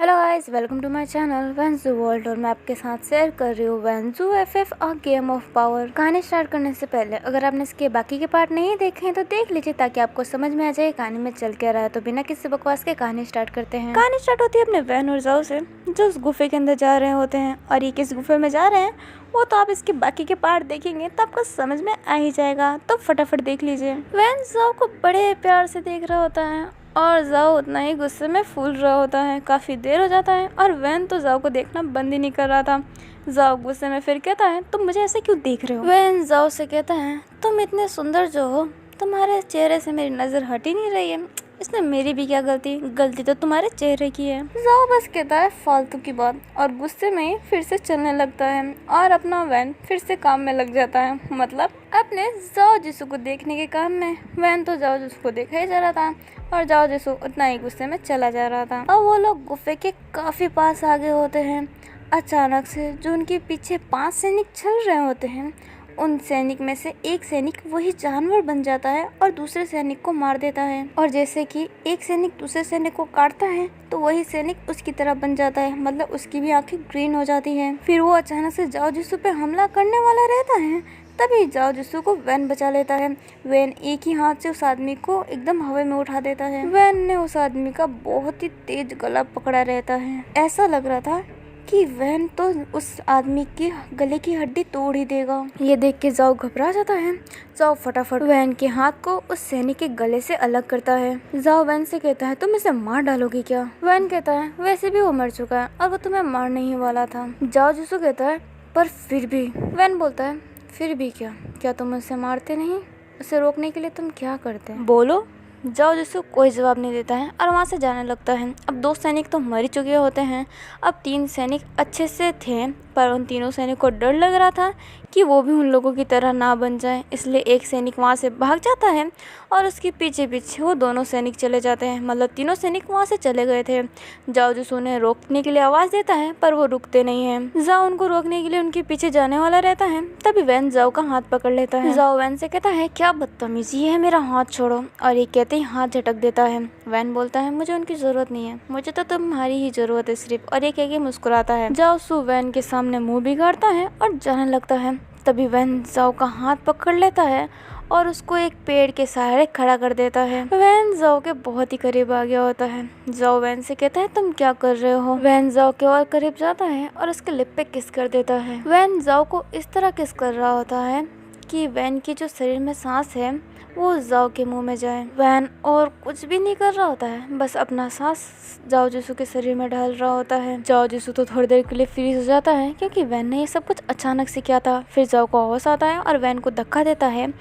Hello guys, welcome to my channel Venju world. और मैं आपके साथ शेयर कर रही हूँ Venju FF a game of power. कहानी स्टार्ट करने से पहले अगर आपने इसके बाकी के पार्ट नहीं देखे हैं तो देख लीजिए ताकि आपको समझ में आ जाए कहानी में चल क्या रहा है। तो बिना किसी बकवास के कहानी स्टार्ट करते हैं। कहानी स्टार्ट होती है अपने वैन और जाओ से, जो उस गुफे के अंदर जा रहे होते हैं। और ये किस गुफे में जा रहे हैं वो तो आप इसके बाकी के पार्ट देखेंगे तो आपको समझ में आ ही जाएगा। तो फटाफट देख लीजिए। वैन जाओ को बड़े प्यार से देख रहा होता है और जाओ उतना ही गुस्से में फूल रहा होता है। काफ़ी देर हो जाता है और वैन तो जाओ को देखना बंद ही नहीं कर रहा था। जाओ गुस्से में फिर कहता है तुम मुझे ऐसे क्यों देख रहे हो। वैन जाओ से कहता है तुम इतने सुंदर जो हो, तुम्हारे चेहरे से मेरी नज़र हट ही नहीं रही है। इसमें मेरी भी क्या गलती तो तुम्हारे चेहरे की है। जाओ बस कहता है फालतू की बात और गुस्से में ही फिर से चलने लगता है और अपना वैन फिर से काम में लग जाता है। मतलब अपने जाओ जिसू को देखने के काम में। वैन तो जाओ जिसू को देखा ही जा रहा था और जाओ जिसू उतना ही गुस्से में चला जा रहा था। अब वो लोग गुफे के काफ़ी पास आगे होते हैं। अचानक से जो उनके पीछे 5 सैनिक चल रहे होते हैं, उन सैनिक में से एक सैनिक वही जानवर बन जाता है और दूसरे सैनिक को मार देता है। और जैसे कि एक सैनिक दूसरे सैनिक को काटता है तो वही सैनिक उसकी तरह बन जाता है, मतलब उसकी भी आंखें ग्रीन हो जाती है। फिर वो अचानक से जाओ जिसू पे हमला करने वाला रहता है, तभी जाओ जिसू को वैन बचा लेता है। वैन एक ही हाथ से उस आदमी को एकदम हवा में उठा देता है। वैन ने उस आदमी का बहुत ही तेज गला पकड़ा रहता है। ऐसा लग रहा था कि वैन तो उस आदमी की गले की हड्डी तोड़ ही देगा। ये देख के जाओ घबरा जाता है। जाओ फटाफट वैन के हाथ को उस सैनिक के गले से अलग करता है। जाओ वैन से कहता है तुम इसे मार डालोगी क्या। वैन कहता है वैसे भी वो मर चुका है और वो तुम्हें मारने ही वाला था। जाओ जिसू कहता है पर फिर भी। वैन बोलता है फिर भी क्या तुम उसे मारते नहीं? उसे रोकने के लिए तुम क्या करते? बोलो। जाओ जिसको कोई जवाब नहीं देता है और वहाँ से जाने लगता है। अब 2 सैनिक तो मर ही चुके होते हैं। अब 3 सैनिक अच्छे से थे पर उन तीनों सैनिक को डर लग रहा था कि वो भी उन लोगों की तरह ना बन जाए, इसलिए एक सैनिक वहाँ से भाग जाता है और उसके पीछे पीछे वो दोनों सैनिक चले जाते हैं। मतलब तीनों सैनिक वहाँ से चले गए थे। जाओ जिसू उन्हें रोकने के लिए आवाज़ देता है पर वो रुकते नहीं हैं। जाओ उनको रोकने के लिए उनके पीछे जाने वाला रहता है, तभी वैन जाओ का हाथ पकड़ लेता है। जाओ वैन से कहता है क्या बदतमीजी है, मेरा हाथ छोड़ो। और ये कहते ही हाथ झटक देता है। वैन बोलता है मुझे उनकी ज़रूरत नहीं है, मुझे तो तुम्हारी ही ज़रूरत है सिर्फ। और ये कह के मुस्कुराता है। जाओ सू वैन के सामने मुंह बिगाड़ता है और जाने लगता है। तभी वैन जाओ का हाथ पकड़ लेता है और उसको एक पेड़ के सहारे खड़ा कर देता है। वैन जाओ के बहुत ही करीब आ गया होता है। जाओ वैन से कहता है तुम क्या कर रहे हो। वैन जाओ के और करीब जाता है और उसके लिप पे किस कर देता है। वैन जाओ को इस तरह किस कर रहा होता है कि वैन की जो शरीर में सांस है वो जाओ के मुंह में जाए। वैन और कुछ भी नहीं कर रहा होता है, बस अपना सांस जाओ जिसू के शरीर में डाल रहा होता है। जाओ जिसू तो थोड़ी देर के लिए फ्रीज हो जाता है क्योंकि वैन ने ये सब कुछ अचानक से किया था। फिर जाओ को होश आता है और वैन को धक्का देता है।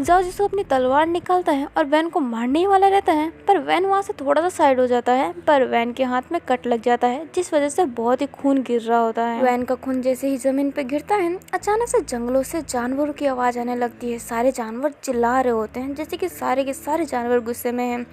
जाओ जिसू अपनी तलवार निकालता है और वैन को मारने ही वाला रहता है, पर वैन वहाँ से थोड़ा सा साइड हो जाता है, पर वैन के हाथ में कट लग जाता है जिस वजह से बहुत ही खून गिर रहा होता है। वैन का खून जैसे ही जमीन पे गिरता है अचानक से जंगलों से जानवरों की आवाज़ आने लगती है। सारे जानवर चिल्ला रहे होते हैं जैसे कि सारे के सारे जानवर गुस्से में हैं।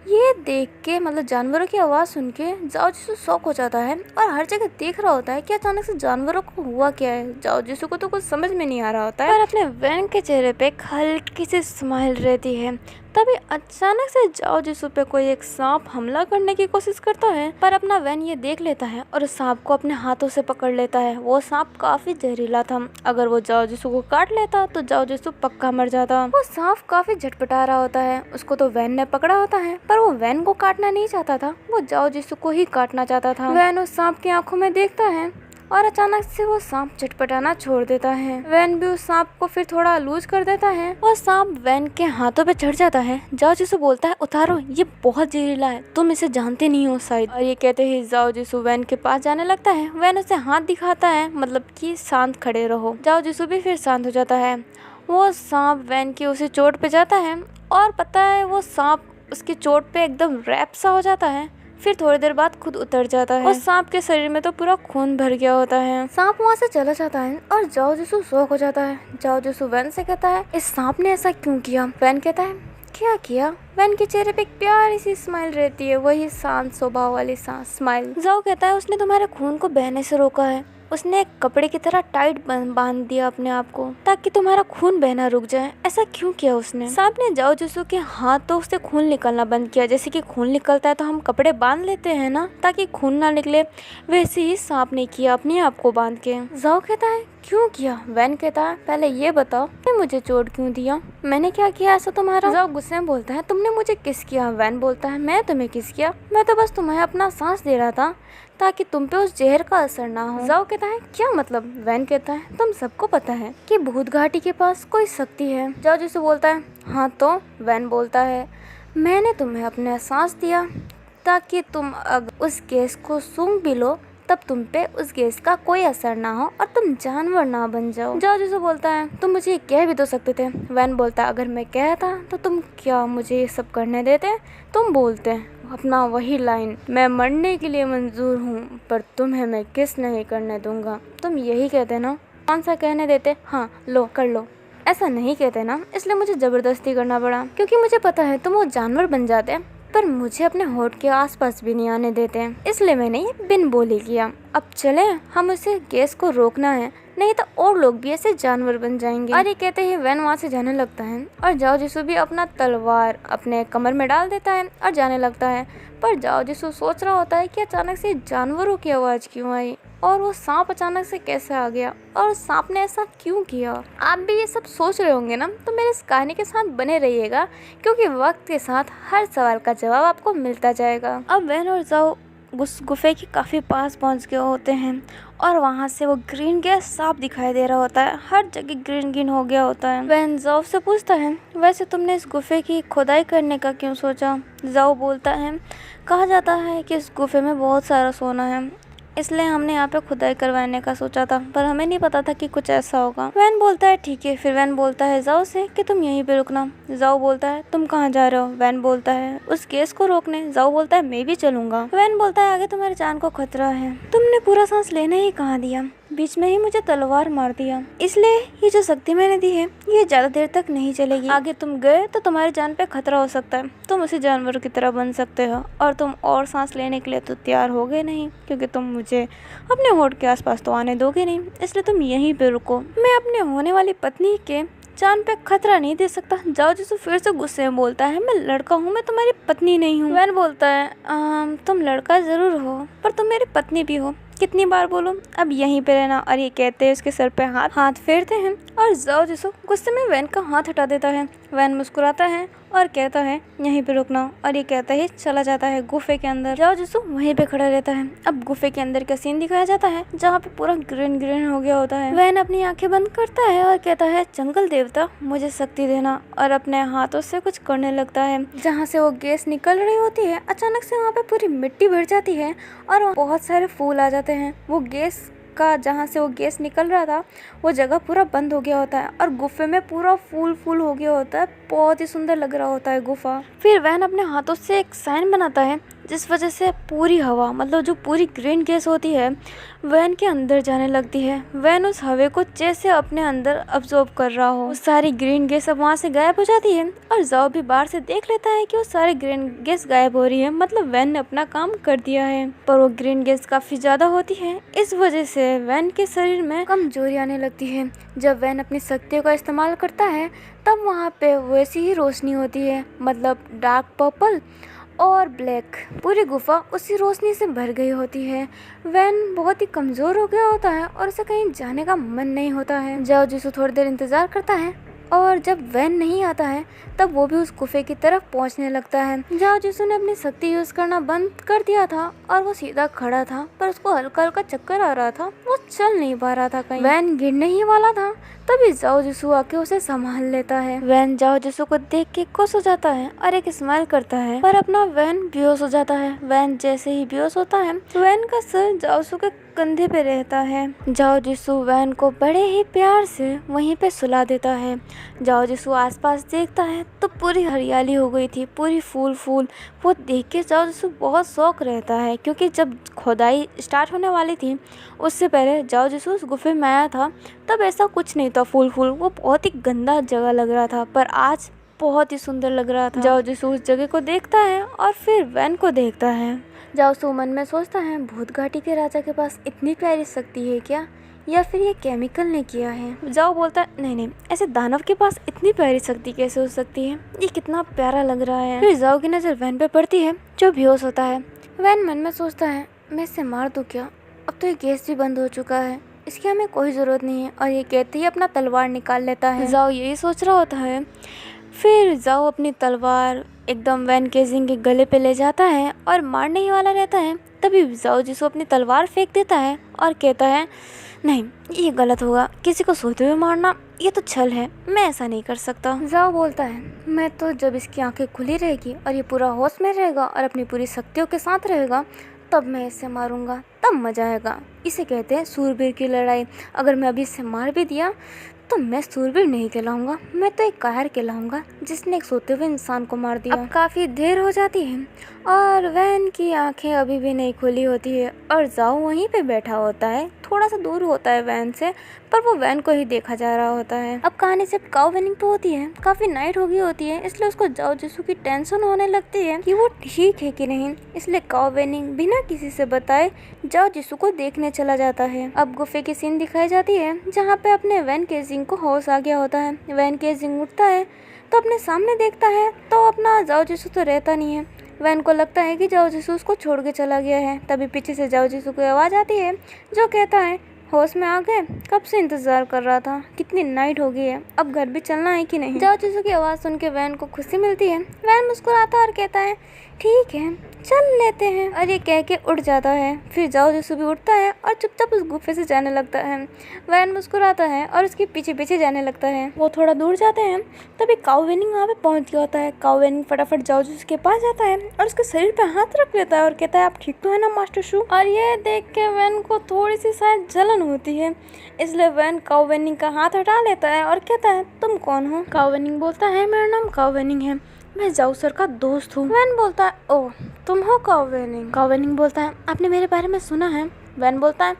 ये देख के मतलब जानवरों की आवाज़ सुन के जाओ जिसू शॉक हो जाता है और हर जगह देख रहा होता है कि अचानक से जानवरों को हुआ क्या है। जाओ जिसू को तो कुछ समझ में नहीं आ रहा होता है, पर अपने वैन के चेहरे पे एक हल्की सी स्माइल रहती है। तभी अचानक से जाओ जिसू पे कोई एक सांप हमला करने की कोशिश करता है, पर अपना वैन ये देख लेता है और उस सांप को अपने हाथों से पकड़ लेता है। वो सांप काफी जहरीला था, अगर वो जाओ जिसू को काट लेता तो जाओ जिसू पक्का मर जाता। वो सांप काफी झटपटा रहा होता है, उसको तो वैन ने पकड़ा होता है, पर वो वैन को काटना नहीं चाहता था, वो जाओ जिसू को ही काटना चाहता था। वैन उस सांप की आंखों में देखता है और अचानक से वो सांप झटपटाना छोड़ देता है। वैन भी उस सांप को फिर थोड़ा लूज कर देता है और सांप वैन के हाथों पे चढ़ जाता है। जाओ जिसू बोलता है उतारो, ये बहुत जहरीला है, तुम इसे जानते नहीं हो शायद। और ये कहते ही जाओ जिसू वैन के पास जाने लगता है। वैन उसे हाथ दिखाता है, मतलब कि शांत खड़े रहो। जाओ जिसू भी फिर शांत हो जाता है। वो सांप वैन की उसी चोट पे जाता है और पता है वो सांप उसकी चोट पे एकदम रैप सा हो जाता है, फिर थोड़ी देर बाद खुद उतर जाता है। उस सांप के शरीर में तो पूरा खून भर गया होता है। सांप वहाँ से चला जाता है और जाओ जिसू शॉक हो जाता है। जाओ जिसू वैन से कहता है इस सांप ने ऐसा क्यों किया। वैन कहता है क्या किया। वैन के चेहरे पे एक प्यारी सी स्माइल रहती है, वही शांत स्वभाव वाली स्माइल। जाओ कहता है उसने तुम्हारे खून को बहने से रोका है उसने एक कपड़े की तरह टाइट बांध दिया अपने आप को ताकि तुम्हारा खून बहना रुक जाए। ऐसा क्यों किया उसने? सांप ने जाओ जिसू के हाथ तो उससे खून निकलना बंद किया। जैसे कि खून निकलता है तो हम कपड़े बांध लेते हैं ना ताकि खून ना निकले, वैसे ही सांप ने किया अपने आप को बांध के। जाओ कहता है क्यों किया? वैन कहता है पहले ये बताओ कि मुझे चोट क्यों दिया? मैंने क्या किया ऐसा तुम्हारा? जाओ गुस्से में बोलता है तुमने मुझे किस किया? वैन बोलता है मैं तुम्हें किस किया? मैं तो बस तुम्हें अपना सांस दे रहा था ताकि तुम पे उस जहर का असर ना हो। जाओ कहता है क्या मतलब? वैन कहता है तुम सबको पता है कि भूत घाटी के पास कोई शक्ति है। जाओ जिससे बोलता है हाँ तो? वैन बोलता है मैंने तुम्हें अपना सांस दिया ताकि तुम अगर उस गैस को सूंघ भी लो तब तुम पे उस गैस का कोई असर ना हो और तुम जानवर ना बन जाओ। जाओ जिससे बोलता है तुम मुझे ये कह भी तो सकते थे। वैन बोलता है अगर मैं कहता तो तुम क्या मुझे ये सब करने देते? तुम बोलते अपना वही लाइन मैं मरने के लिए मंजूर हूँ पर तुम्हें मैं किस नहीं करने दूंगा। तुम यही कहते ना? कौन सा कहने देते? हाँ लो कर लो। ऐसा नहीं कहते ना, इसलिए मुझे जबरदस्ती करना पड़ा क्योंकि मुझे पता है तुम वो जानवर बन जाते पर मुझे अपने होठ के आसपास भी नहीं आने देते हैं, इसलिए मैंने ये बिन बोली किया। अब चले, हम उसे गैस को रोकना है नहीं तो और लोग भी ऐसे जानवर बन जाएंगे। और ये कहते ही वैन वहाँ से जाने लगता है और जाओ जिसू भी अपना तलवार अपने कमर में डाल देता है और जाने लगता है। पर जाओ जिसू सोच रहा होता है कि अचानक से जानवरों की आवाज क्यों आई और वो सांप अचानक से कैसे आ गया और सांप ने ऐसा क्यों किया। आप भी ये सब सोच रहे होंगे ना, तो मेरे इस कहानी के साथ बने रहिएगा क्योंकि वक्त के साथ हर सवाल का जवाब आपको मिलता जाएगा। अब वैन और जाओ उस गुफे के काफ़ी पास पहुंच गए होते हैं और वहाँ से वो ग्रीन गैस साफ दिखाई दे रहा होता है। हर जगह ग्रीन ग्रीन हो गया होता है। वैन जाओ से पूछता है वैसे तुमने इस गुफे की खुदाई करने का क्यों सोचा? जाओ बोलता है कहा जाता है कि इस गुफे में बहुत सारा सोना है, इसलिए हमने यहाँ पे खुदाई करवाने का सोचा था पर हमें नहीं पता था कि कुछ ऐसा होगा। वैन बोलता है ठीक है। फिर वैन बोलता है जाओ से कि तुम यहीं पे रुकना। जाओ बोलता है तुम कहाँ जा रहे हो? वैन बोलता है उस गैस को रोकने। जाओ बोलता है मैं भी चलूंगा। वैन बोलता है आगे तुम्हारी जान को खतरा है, तुमने पूरा सांस लेने ही कहाँ दिया, बीच में ही मुझे तलवार मार दिया, इसलिए ये जो शक्ति मैंने दी है ये ज्यादा देर तक नहीं चलेगी। आगे तुम गए तो तुम्हारी जान पे खतरा हो सकता है, तुम उसी जानवरों की तरह बन सकते हो और तुम और सांस लेने के लिए तो तैयार होगे नहीं क्योंकि तुम मुझे अपने होठ के आसपास तो आने दोगे नहीं, इसलिए तुम यहीं पे रुको। मैं अपने होने वाली पत्नी के जान पे खतरा नहीं दे सकता। जाओ जिसू फिर से गुस्से में बोलता है मैं लड़का हूँ, मैं तुम्हारी पत्नी नहीं हूँ। वैन बोलता है तुम लड़का जरूर हो पर तुम मेरी पत्नी भी हो, कितनी बार बोलूं, अब यहीं पे रहना। और ये कहते हैं उसके सर पे हाथ फेरते हैं और जाओ जिसू गुस्से में वैन का हाथ हटा देता है। वैन मुस्कुराता है और कहता है यहीं पे रुकना और ये कहता है चला जाता है गुफे के अंदर। जाओ जिसू वहीं पे खड़ा रहता है। अब गुफे के अंदर का सीन दिखाया जाता है जहाँ पे पूरा ग्रीन ग्रीन हो गया होता है। वैन अपनी आंखें बंद करता है और कहता है जंगल देवता मुझे शक्ति देना, और अपने हाथों से कुछ करने लगता है। जहाँ से वो गैस निकल रही होती है अचानक से वहाँ पे पूरी मिट्टी भर जाती है और बहुत सारे फूल आ जाते हैं। वो गैस का जहाँ से वो गैस निकल रहा था वो जगह पूरा बंद हो गया होता है और गुफे में पूरा फूल फूल हो गया होता है। बहुत ही सुंदर लग रहा होता है गुफा। फिर वैन अपने हाथों से एक साइन बनाता है जिस वजह से पूरी हवा मतलब जो पूरी ग्रीन गैस होती है वैन के अंदर जाने लगती है। वैन उस हवा को जैसे अपने अंदर अब्जॉर्ब कर रहा हो। वो सारी ग्रीन गैस अब वहाँ से गायब हो जाती है और जाओ भी बाहर से देख लेता है कि वो सारी ग्रीन गैस गायब हो रही है, मतलब वैन ने अपना काम कर दिया है। पर वो ग्रीन गैस काफी ज्यादा होती है, इस वजह से वैन के शरीर में कमजोरी आने लगती है। जब वैन अपनी शक्तियों का इस्तेमाल करता है तब वहाँ पे वैसी ही रोशनी होती है, मतलब डार्क पर्पल और ब्लैक। पूरी गुफा उसी रोशनी से भर गई होती है। वैन बहुत ही कमज़ोर हो गया होता है और उसे कहीं जाने का मन नहीं होता है। जाओ जिसू थोड़ी देर इंतज़ार करता है और जब वैन नहीं आता है तब वो भी उस गुफे की तरफ पहुंचने लगता है। जाओ जिसू ने अपनी शक्ति यूज करना बंद कर दिया था और वो सीधा खड़ा था पर उसको हल्का हल्का चक्कर आ रहा था, वो चल नहीं पा रहा था कहीं। वैन गिरने ही वाला था तभी जाओ जिसू आके उसे संभाल लेता है। वैन जाओ जिसू को देख के खुश हो जाता है और एक स्माइल करता है पर अपना वैन बेहोश हो जाता है। वैन जैसे ही बेहोश होता है वैन का सर जाओ के कंधे पे रहता है। जाओ जिसू वैन को बड़े ही प्यार से वहीं पे सुला देता है। जाओ जिसू आसपास देखता है तो पूरी हरियाली हो गई थी, पूरी फूल फूल। वो देख के जाओ जिसू बहुत शौक रहता है क्योंकि जब खुदाई स्टार्ट होने वाली थी उससे पहले जाओ जिसू उस गुफे में आया था तब ऐसा कुछ नहीं था फूल फूल, वो बहुत ही गंदा जगह लग रहा था। पर आज बहुत ही सुंदर लग रहा था। जाओ जिसू उस जगह को देखता है और फिर वैन को देखता है। जाओ सू मन में सोचता है, भूत घाटी के राजा के पास इतनी प्यारी शक्ति है क्या, या फिर ये केमिकल ने किया है। जाओ बोलता है, नहीं नहीं, ऐसे दानव के पास इतनी प्यारी शक्ति कैसे हो सकती है, ये कितना प्यारा लग रहा है। फिर जाओ की नज़र वैन पे पड़ती है जो बेहोश होता है। वैन मन में सोचता है, मैं इसे मार दूँ क्या, अब तो ये गैस भी बंद हो चुका है, इसकी हमें कोई ज़रूरत नहीं है। और ये कहते ही अपना तलवार निकाल लेता है। जाओ यही सोच रहा होता है। फिर जाओ अपनी तलवार एकदम वैन केजिंग के गले पे ले जाता है और मारने ही वाला रहता है। तभी जाओ जिसको अपनी तलवार फेंक देता है और कहता है, नहीं ये गलत होगा, किसी को सोते हुए मारना ये तो छल है, मैं ऐसा नहीं कर सकता। जाओ बोलता है, मैं तो जब इसकी आंखें खुली रहेगी और ये पूरा होश में रहेगा और अपनी पूरी शक्तियों के साथ रहेगा, तब मैं इसे मारूंगा, तब मजा आएगा। इसे कहते हैं सूरवीर की लड़ाई। अगर मैं अभी इसे मार भी दिया तो मैं सूरवीर नहीं कहलाऊंगा, मैं तो एक कायर कहलाऊंगा जिसने एक सोते हुए इंसान को मार दिया। अब काफ़ी देर हो जाती है और वैन की आंखें अभी भी नहीं खुली होती है और जाओ वहीं पे बैठा होता है, थोड़ा सा दूर होता है वैन से, पर वो वैन को ही देखा जा रहा होता है। अब कहानी जब काउ वेनिंग पे होती है, काफ़ी नाइट हो गई होती है, इसलिए उसको जाओ जिसू की टेंशन होने लगती है कि वो ठीक है कि नहीं। इसलिए काउ वेनिंग बिना किसी से बताए जाओ जिसू को देखने चला जाता है। अब गुफे की सीन दिखाई जाती है जहाँ पे अपने वैन केजिंग को होश आ गया होता है। वैन केजिंग उठता है तो अपने सामने देखता है तो अपना जाओ जिसू तो रहता नहीं है। वैन को लगता है कि जाओ जिसू उसको छोड़ के चला गया है। तभी पीछे से जाओ जिसू की आवाज़ आती है जो कहता है, होश में आ गए, कब से इंतजार कर रहा था, कितनी नाइट हो गई है, अब घर भी चलना है कि नहीं। जाओ जिसू की आवाज़ सुन के वैन को खुशी मिलती है। वैन मुस्कुराता और कहता है, ठीक है चल लेते हैं, और ये कह के उठ जाता है। फिर जाओ जिसू भी उठता है और चुपचाप उस गुफे से जाने लगता है। वैन मुस्कुराता है और उसके पीछे पीछे जाने लगता है। वो थोड़ा दूर जाते हैं तभी काउ वेनिंग वहाँ पे पहुँच गया होता है। काउ वेनिंग फटाफट जाओ जिसू के पास जाता है और उसके शरीर पे हाथ रख लेता है और कहता है, आप ठीक तो है ना मास्टर शू। और ये देख के वैन को थोड़ी सी शायद जलन होती है, इसलिए वैन काउ वेनिंग का हाथ हटा लेता है और कहता है, तुम कौन हो। काउ वेनिंग बोलता है, मेरा नाम काउ वेनिंग है, मैं जाओ सर का दोस्त हूँ। वैन बोलता है, ओह तुम हो काउ वेनिंग। काउ वेनिंग बोलता है, आपने मेरे बारे में सुना है। वैन बोलता है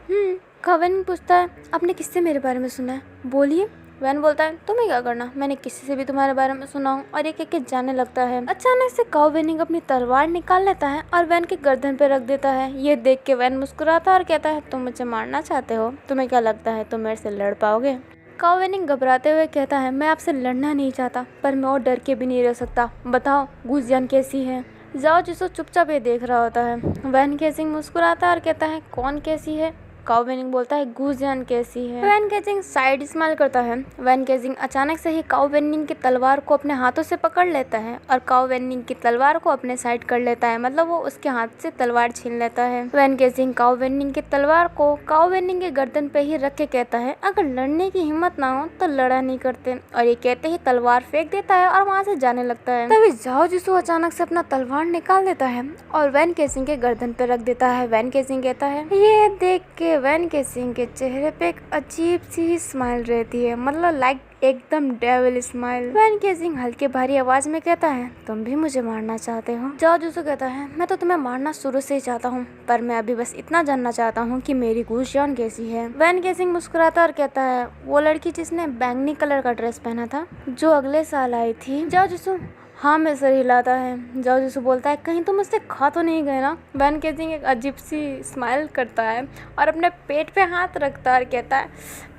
काउ वेनिंग पूछता है, आपने किससे मेरे बारे में सुना है, बोलिए। वैन बोलता है, तुम्हें क्या करना, मैंने किसी से भी तुम्हारे बारे में सुना हूँ। और एक एक जाने लगता है। अचानक से काउ वेनिंग अपनी तलवार निकाल लेता है और वैन के गर्दन पे रख देता है। ये देख के वैन मुस्कुराता और कहता है, तुम मुझे मारना चाहते हो, तुम्हें क्या लगता है तुम मेरे से लड़ पाओगे। काउ वेनिंग घबराते हुए कहता है, मैं आपसे लड़ना नहीं चाहता, पर मैं और डर के भी नहीं रह सकता, बताओ गुजियान कैसी है। जाओ जिसो चुपचाप ये देख रहा होता है। वैन केजिंग मुस्कुराता और कहता है, कौन कैसी है। काउ वेनिंग बोलता है, गुजियान कैसी है। वैन केजिंग साइड स्माइल करता है। वैन केजिंग अचानक से ही काउ वेनिंग की तलवार को अपने हाथों से पकड़ लेता है और काउ वेनिंग की तलवार को अपने साइड कर लेता है, मतलब वो उसके हाथ से तलवार छीन लेता है। वैन केजिंग काउ वेनिंग की तलवार को काउ वेनिंग के गर्दन पे ही रख के कहता है, अगर लड़ने की हिम्मत ना हो तो लड़ा नहीं करते। और ये कहते ही तलवार फेंक देता है और वहाँ से जाने लगता है। तभी जाओ जिसू अचानक से अपना तलवार निकाल देता है और वैन केजिंग के गर्दन पे रख देता है। वैन केजिंग कहता है, ये देख के वैन केजिंग के चेहरे पे एक अजीब सी स्माइल रहती है, मतलब लाइक एकदम डेविल स्माइल। वैन केजिंग हल्के भारी आवाज में कहता है, तुम भी मुझे मारना चाहते हो। जाओ जिसू कहता है, मैं तो तुम्हें मारना शुरू से ही चाहता हूँ, पर मैं अभी बस इतना जानना चाहता हूँ कि मेरी गुजियान कैसी है। वैन केजिंग मुस्कुराता और कहता है, वो लड़की जिसने बैंगनी कलर का ड्रेस पहना था, जो अगले साल आई थी। जाओ जिसू हाँ में सर हिलाता है। जाओ जिसू बोलता है, कहीं तुम मुझसे खा तो नहीं गए ना। वैन केजिंग एक अजीब सी स्माइल करता है और अपने पेट पे हाथ रखता है और कहता है,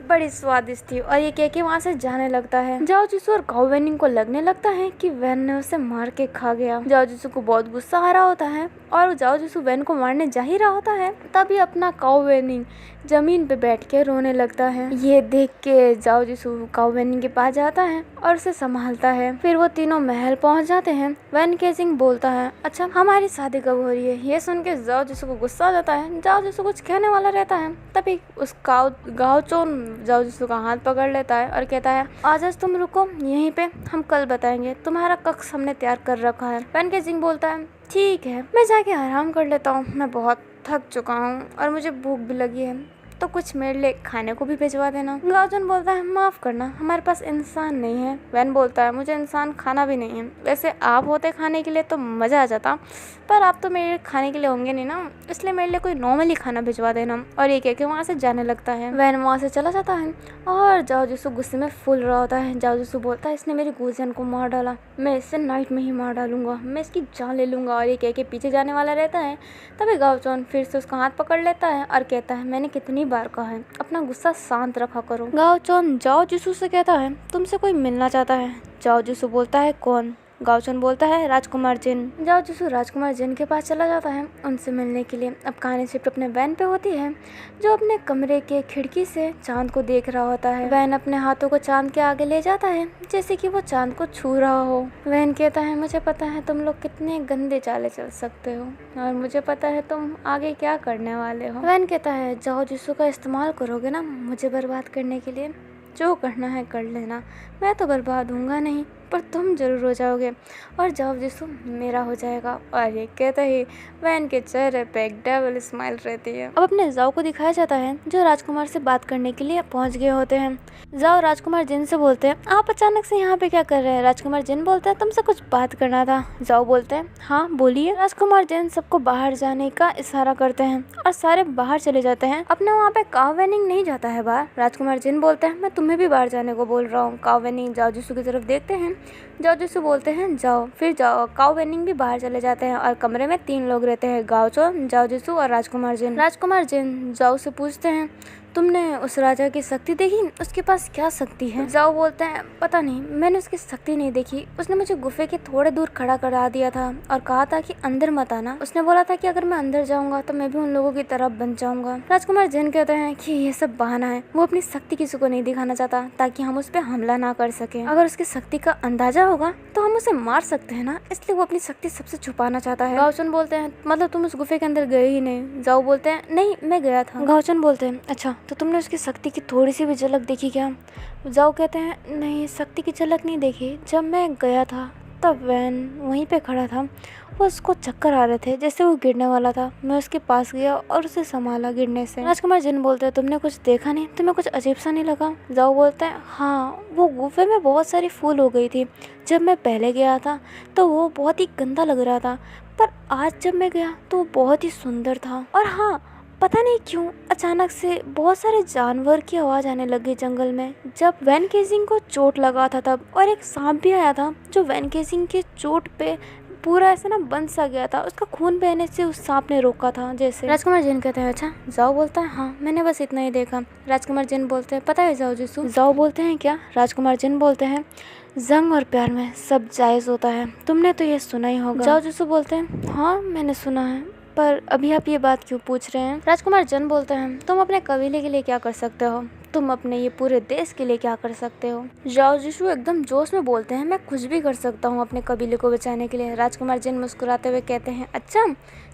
बड़ी स्वादिष्ट थी, और ये कह के वहाँ से जाने लगता है। जाओ जिसू और काउ वेनिंग को लगने लगता है कि वैन ने उसे मार के खा गया। जाओ जिसू को बहुत गुस्सा आ रहा होता है और जाओ जिसू वैन को मारने जा ही रहा होता है, तभी अपना काउ वेनिंग जमीन पे बैठ के रोने लगता है। ये देख के जाओ जिसू काउ वेनिंग के पास जाता है और उसे संभालता है। फिर वो तीनों महल पहुंच जाते हैं। वैन केजिंग बोलता है, अच्छा हमारी शादी कब हो रही है। ये सुन के जाओ जिसू को गुस्सा आ जाता है। जाओ जिसू कुछ कहने वाला रहता है, तभी उस गाँव चोन जाओ जिसू का हाथ पकड़ लेता है और कहता है, आज तुम रुको यहीं पे, हम कल बताएंगे, तुम्हारा कक्ष हमने तैयार कर रखा है। वैन केजिंग बोलता है, ठीक है मैं जाके आराम कर लेता हूँ, मैं बहुत थक चुका हूँ और मुझे भूख भी लगी है, तो कुछ मेरे लिए खाने को भी भिजवा देना। गाओचन बोलता है माफ करना, हमारे पास इंसान नहीं है। वैन बोलता है मुझे इंसान खाना भी नहीं है, वैसे आप होते खाने के लिए तो मज़ा आ जाता, पर आप तो मेरे खाने के लिए होंगे नहीं ना, इसलिए मेरे लिए कोई नॉर्मली खाना भिजवा देना। और ये कह के वहाँ से जाने लगता है। वैन वहाँ से चला जाता है और जाओ जिसु गुस्से में फूल रहा होता है। जाओ जिसु बोलता है इसने मेरी गुजियन को मार डाला, मैं इससे नाइट में ही मार डालूंगा, मैं इसकी जान ले लूँगा। और ये कह के पीछे जाने वाला रहता है। तभी गाओचन फिर से उसका हाथ पकड़ लेता है और कहता है मैंने कितनी बार कहा है अपना गुस्सा शांत रखा करो। गाओचन जाओ जिसु से कहता है तुमसे कोई मिलना चाहता है। जाओ जिसु बोलता है कौन? गाओचन बोलता है राजकुमार जिन। जाओ जिसु राजकुमार जिन के पास चला जाता है उनसे मिलने के लिए। अब कहानी शिफ्ट अपने वैन पे होती है जो अपने कमरे के खिड़की से चांद को देख रहा होता है। वैन अपने हाथों को चांद के आगे ले जाता है जैसे कि वो चांद को छू रहा हो। वैन कहता है मुझे पता है तुम लोग कितने गंदे चाले चल सकते हो और मुझे पता है तुम आगे क्या करने वाले हो। वैन कहता है जाओ जिसु का इस्तेमाल करोगे ना मुझे बर्बाद करने के लिए, जो करना है कर लेना, मैं तो बर्बाद होऊंगा नहीं पर तुम जरूर हो जाओगे और जाओ जिसु मेरा हो जाएगा। और ये कहते ही वैन के चेहरे पे एक डेविल स्माइल रहती है। अब अपने जाओ को दिखाया जाता है जो राजकुमार से बात करने के लिए पहुंच गए होते हैं। जाओ राजकुमार जिन से बोलते हैं आप अचानक से यहाँ पे क्या कर रहे हैं? राजकुमार जिन बोलता है तुमसे कुछ बात करना था। जाओ बोलते हैं हाँ बोलिए। राजकुमार जिन सबको बाहर जाने का इशारा करते हैं और सारे बाहर चले जाते हैं। अपने वहाँ पे काव वेनिंग नहीं जाता है बाहर। राजकुमार जिन बोलते हैं मैं तुम्हें भी बाहर जाने को बोल रहा हूँ। काव वेनिंग जाओ जिसु की तरफ देखते हैं। जाओ जिसु बोलते हैं जाओ। फिर जाओ काव वेनिंग भी बाहर चले जाते हैं और कमरे में 3 लोग रहते हैं, गाओचन, जाओ जिसु और राजकुमार जिन। राजकुमार जिन जाओ से पूछते हैं तुमने उस राजा की शक्ति देखी, उसके पास क्या शक्ति है? जाओ बोलते हैं पता नहीं, मैंने उसकी शक्ति नहीं देखी, उसने मुझे गुफे के थोड़े दूर खड़ा करा दिया था और कहा था कि अंदर मत आना। उसने बोला था कि अगर मैं अंदर जाऊंगा तो मैं भी उन लोगों की तरह बन जाऊंगा। राजकुमार जिन कहते हैं कि ये सब बहाना है, वो अपनी शक्ति किसी को नहीं दिखाना चाहता ताकि हम उस पर हमला ना कर सके। अगर उसकी शक्ति का अंदाजा होगा तो हम उसे मार सकते हैं ना, इसलिए वो अपनी शक्ति सबसे छुपाना चाहता है। गाओचन बोलते हैं मतलब तुम उस गुफे के अंदर गए ही नहीं? जाओ बोलते हैं नहीं मैं गया था। गाओचन बोलते हैं अच्छा तो तुमने उसकी शक्ति की थोड़ी सी भी झलक देखी क्या? जाओ कहते हैं नहीं शक्ति की झलक नहीं देखी, जब मैं गया था तब वैन वहीं पे खड़ा था, वो उसको चक्कर आ रहे थे जैसे वो गिरने वाला था, मैं उसके पास गया और उसे संभाला गिरने से। राजकुमार जिन बोलते हैं तुमने कुछ देखा नहीं, तुम्हें कुछ अजीब सा नहीं लगा? जाओ बोलते हैं हाँ वो गुफे में बहुत सारी फूल हो गई थी, जब मैं पहले गया था तो वो बहुत ही गंदा लग रहा था, पर आज जब मैं गया तो वो बहुत ही सुंदर था। और हाँ पता नहीं क्यों अचानक से बहुत सारे जानवर की आवाज़ आने लगी जंगल में जब वैन केसिंग को चोट लगा था तब, और एक सांप भी आया था जो वैन केसिंग के चोट पे पूरा ऐसा ना बंद सा गया था, उसका खून बहने से उस सांप ने रोका था जैसे। राजकुमार जिन कहते हैं अच्छा। जाओ बोलता है हाँ मैंने बस इतना ही देखा। राजकुमार जिन बोलते हैं पता है जाओ जिसु? जाओ बोलते हैं क्या? राजकुमार जिन बोलते हैं जंग और प्यार में सब जायज़ होता है, तुमने तो ये सुना ही होगा। जाओ जिसु बोलते हैं हाँ मैंने सुना है, पर अभी आप ये बात क्यों पूछ रहे हैं? राजकुमार जन बोलते हैं तुम अपने कबीले के लिए क्या कर सकते हो, तुम अपने ये पूरे देश के लिए क्या कर सकते हो? जाओ जिसु एकदम जोश में बोलते हैं मैं कुछ भी कर सकता हूँ अपने कबीले को बचाने के लिए। राजकुमार जिन मुस्कुराते हुए कहते हैं अच्छा।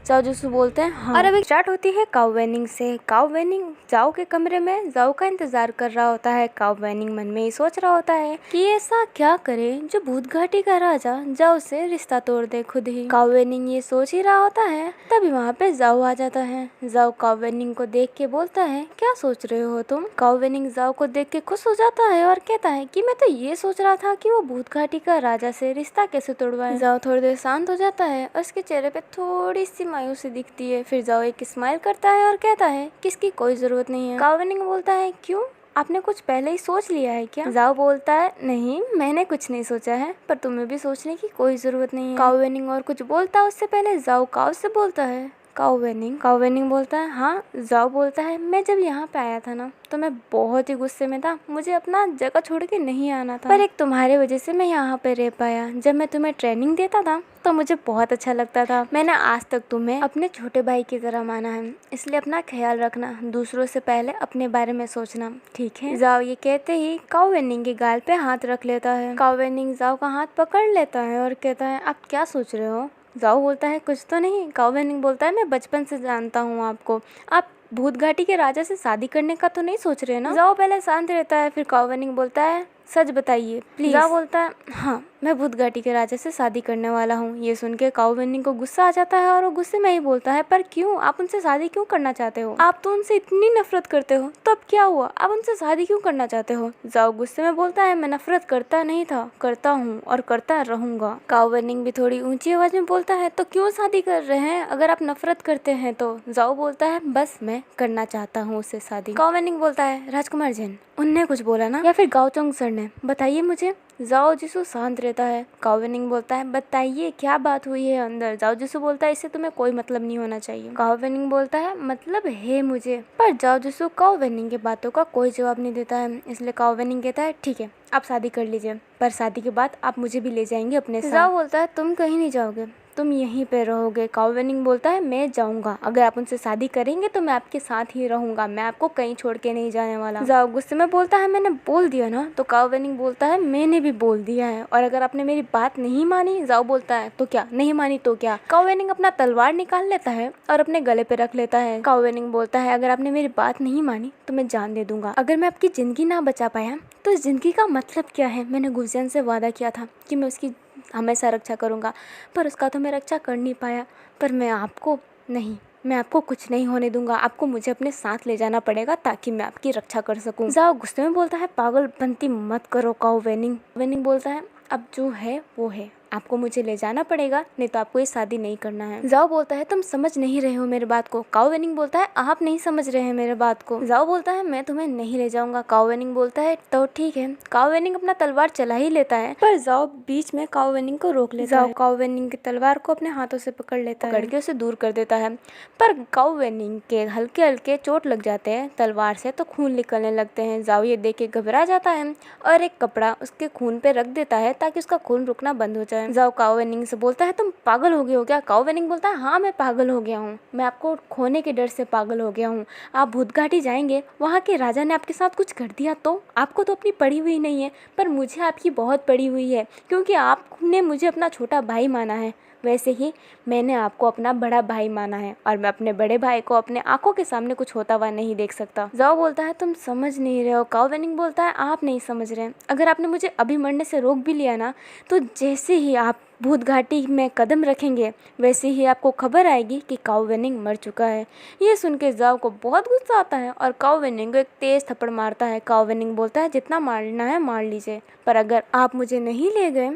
जाओ जिसु बोलते हैं हाँ। और अभी स्टार्ट होती है काव वेनिंग से। काव वेनिंग जाओ के कमरे में जाओ का इंतजार कर रहा होता है। काव वेनिंग मन में ही सोच रहा होता है कि ऐसा क्या करे जो भूत घाटी का राजा जाओ से रिश्ता तोड़ दे खुद ही। काव वेनिंग ये सोच ही रहा होता है तभी वहाँ पे जाओ आ जाता है। जाओ काव वेनिंग को देख के बोलता है क्या सोच रहे हो तुम? काव वेनिंग जाओ को देख के खुश हो जाता है और कहता है कि मैं तो ये सोच रहा था कि वो भूत घाटी का राजा से रिश्ता कैसे तोड़वाए। जाओ थोड़ी देर शांत हो जाता है और उसके चेहरे पे थोड़ी सी मायूसी दिखती है। फिर जाओ एक स्माइल करता है और कहता है कि इसकी कोई जरूरत नहीं है। काव वेनिंग बोलता है क्यों, आपने कुछ पहले ही सोच लिया है क्या? जाओ बोलता है नहीं मैंने कुछ नहीं सोचा है, पर तुम्हें भी सोचने की कोई जरूरत नहीं है। काव वेनिंग और कुछ बोलता है उससे पहले जाओ काव से बोलता है काव वेनिंग बोलता है हाँ। जाओ बोलता है मैं जब यहाँ पे आया था ना तो मैं बहुत ही गुस्से में था, मुझे अपना जगह छोड़ के नहीं आना था, पर एक तुम्हारे वजह से मैं यहाँ पे रह पाया। जब मैं तुम्हें ट्रेनिंग देता था तो मुझे बहुत अच्छा लगता था, मैंने आज तक तुम्हें अपने छोटे भाई की तरह माना है, इसलिए अपना ख्याल रखना, दूसरों से पहले अपने बारे में सोचना, ठीक है? जाओ ये कहते ही काव वेनिंग के गाल पे हाथ रख लेता है। काव वेनिंग जाओ का हाथ पकड़ लेता है और कहता है आप क्या सोच रहे हो? जाओ बोलता है कुछ तो नहीं। काव वेनिंग बोलता है मैं बचपन से जानता हूँ आपको, आप भूत घाटी के राजा से शादी करने का तो नहीं सोच रहे ना? जाओ पहले शांत रहता है, फिर काव वेनिंग बोलता है सच बताइए प्लीज। जाओ बोलता है हाँ मैं भूत घाटी के राजा से शादी करने वाला हूँ। ये सुन के काऊ वेनिंग को गुस्सा आ जाता है और वो गुस्से में ही बोलता है, पर क्यों? आप उनसे शादी क्यों करना चाहते हो? आप तो उनसे इतनी नफरत करते हो, तो अब क्या हुआ? आप उनसे शादी क्यों करना चाहते हो? जाओ गुस्से में बोलता है, मैं नफरत करता नहीं था, करता हूँ और करता रहूंगा। काऊ वेनिंग भी थोड़ी ऊंची आवाज में बोलता है, तो क्यों शादी कर रहे हैं अगर आप नफरत करते हैं तो? जाओ बोलता है, बस मैं करना चाहता हूँ उससे शादी। काऊ वेनिंग बोलता है, राजकुमार जिन, उनने कुछ बोला ना, या फिर गाओचोंग सर ने? बताइए मुझे। जाओ जिसु शांत रहता है। काऊ वेनिंग बोलता है, बताइए क्या बात हुई है अंदर? जाओ जिसु बोलता है, इससे तुम्हें कोई मतलब नहीं होना चाहिए। काऊ वेनिंग बोलता है, मतलब है मुझे। पर जाओ जिसु काऊ वेनिंग की बातों का कोई जवाब नहीं देता है, इसलिए काऊ वेनिंग कहता है, ठीक है आप शादी कर लीजिए, पर शादी के बाद आप मुझे भी ले जाएंगे अपने साथ। जाओ बोलता है, तुम कहीं नहीं जाओगे, तुम यहीं पे रहोगे। काऊ वेनिंग बोलता है, मैं जाऊंगा, अगर आप उनसे शादी करेंगे तो मैं आपके साथ ही रहूंगा, मैं आपको कहीं छोड़ के नहीं जाने वाला। जाओ गुस्से में बोलता है, मैंने बोल दिया ना। तो काऊ वेनिंग बोलता है, मैंने भी बोल दिया है, और अगर आपने मेरी बात नहीं मानी, जाओ बोलता है, तो क्या नहीं मानी तो क्या? काऊ वेनिंग अपना तलवार निकाल लेता है और अपने गले पे रख लेता है। काऊ वेनिंग बोलता है, अगर आपने मेरी बात नहीं मानी तो मैं जान दे दूंगा। अगर मैं आपकी जिंदगी ना बचा पाया तो इस जिंदगी का मतलब क्या है? मैंने गुलशन से वादा किया था कि मैं उसकी हमेशा रक्षा करूंगा, पर उसका तो मैं रक्षा कर नहीं पाया। पर मैं आपको कुछ नहीं होने दूंगा। आपको मुझे अपने साथ ले जाना पड़ेगा ताकि मैं आपकी रक्षा कर सकूं। जाओ गुस्से में बोलता है, पागलपंती मत करो काऊ वेनिंग। वेनिंग बोलता है, अब जो है वो है, आपको मुझे ले जाना पड़ेगा, नहीं तो आपको ये शादी नहीं करना है। जाओ बोलता है, तुम समझ नहीं रहे हो मेरी बात को। काऊ वेनिंग बोलता है, आप नहीं समझ रहे हैं मेरे बात को। जाओ बोलता है, मैं तुम्हें नहीं ले जाऊंगा। काऊ वेनिंग बोलता है, तो ठीक है। काऊ वेनिंग अपना तलवार चला ही लेता है, पर जाओ बीच में काऊ वेनिंग को रोक लेता है। काऊ वेनिंग की तलवार को अपने हाथों से पकड़ लेता है, पकड़ के उसे दूर कर देता है। पर काऊ वेनिंग के हल्के हल्के चोट लग जाते हैं तलवार से, तो खून निकलने लगते हैं। जाओ ये देख के घबरा जाता है और एक कपड़ा उसके खून पे रख देता है ताकि उसका खून रुकना बंद हो जाए। जाओ काऊ वेनिंग से बोलता है, तुम पागल हो गए हो क्या? काऊ वेनिंग बोलता है, हाँ मैं पागल हो गया हूँ, मैं आपको खोने के डर से पागल हो गया हूँ। आप भूत घाटी जाएंगे, वहाँ के राजा ने आपके साथ कुछ कर दिया तो? आपको तो अपनी पड़ी हुई नहीं है, पर मुझे आपकी बहुत पड़ी हुई है, क्योंकि आपने मुझे अपना छोटा भाई माना है, वैसे ही मैंने आपको अपना बड़ा भाई माना है, और मैं अपने बड़े भाई को अपने आंखों के सामने कुछ होता हुआ नहीं देख सकता। जाओ बोलता है, तुम समझ नहीं रहे हो। काऊ वेनिंग बोलता है, आप नहीं समझ रहे। अगर आपने मुझे अभी मरने से रोक भी लिया ना, तो जैसे ही आप भूत घाटी में कदम रखेंगे वैसे ही आपको खबर आएगी कि काऊ वेनिंग मर चुका है। ये सुन के जाओ को बहुत गुस्सा आता है और काऊ वेनिंग को एक तेज थप्पड़ मारता है। काऊ वेनिंग बोलता है, जितना मारना है मार लीजिए, पर अगर आप मुझे नहीं ले गए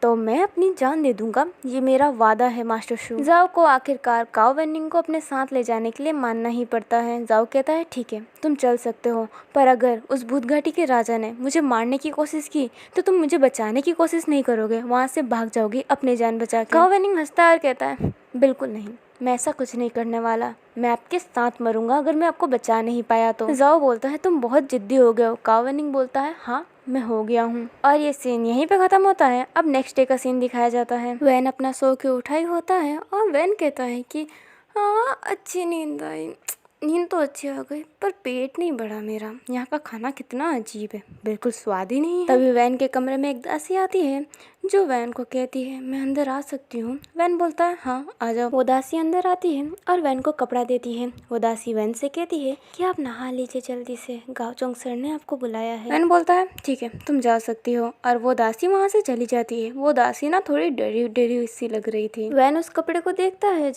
तो मैं अपनी जान दे दूंगा, ये मेरा वादा है मास्टर शू। जाओ को आखिरकार काऊ वेनिंग को अपने साथ ले जाने के लिए मानना ही पड़ता है। जाओ कहता है, ठीक है तुम चल सकते हो, पर अगर उस भूत घाटी के राजा ने मुझे मारने की कोशिश की तो तुम मुझे बचाने की कोशिश नहीं करोगे, वहाँ से भाग जाओगी अपनी जान बचा के। काऊ वेनिंग हंसता है और कहता है, बिल्कुल नहीं, मैं ऐसा कुछ नहीं करने वाला, मैं आपके साथ मरूंगा अगर मैं आपको बचा नहीं पाया तो। जाओ बोलता है, तुम बहुत जिद्दी हो गए हो। काऊ वेनिंग बोलता है, हाँ मैं हो गया हूँ। और ये सीन यहीं पे खत्म होता है। अब नेक्स्ट डे का सीन दिखाया जाता है। वैन अपना सो के उठा ही होता है और वैन कहता है कि हाँ अच्छी नींद आई, नींद तो अच्छी आ गई, पर पेट नहीं बढ़ा मेरा। यहाँ का खाना कितना अजीब है, बिल्कुल स्वाद ही नहीं है। तभी वैन के कमरे में एक दासी आती है जो वैन को कहती है, मैं अंदर आ सकती हूँ? वैन बोलता है, हाँ आ जाओ। वो दासी अंदर आती है और वैन को कपड़ा देती है। वो दासी वैन से कहती है कि आप नहा लीजिए जल्दी से, गाओचोंग सर ने आपको बुलाया है। वैन बोलता है, ठीक है तुम जा सकती हो, और वो दासी वहाँ से चली जाती है। वो दासी ना थोड़ी डरी डरी सी लग रही थी। वैन उस कपड़े को देखता है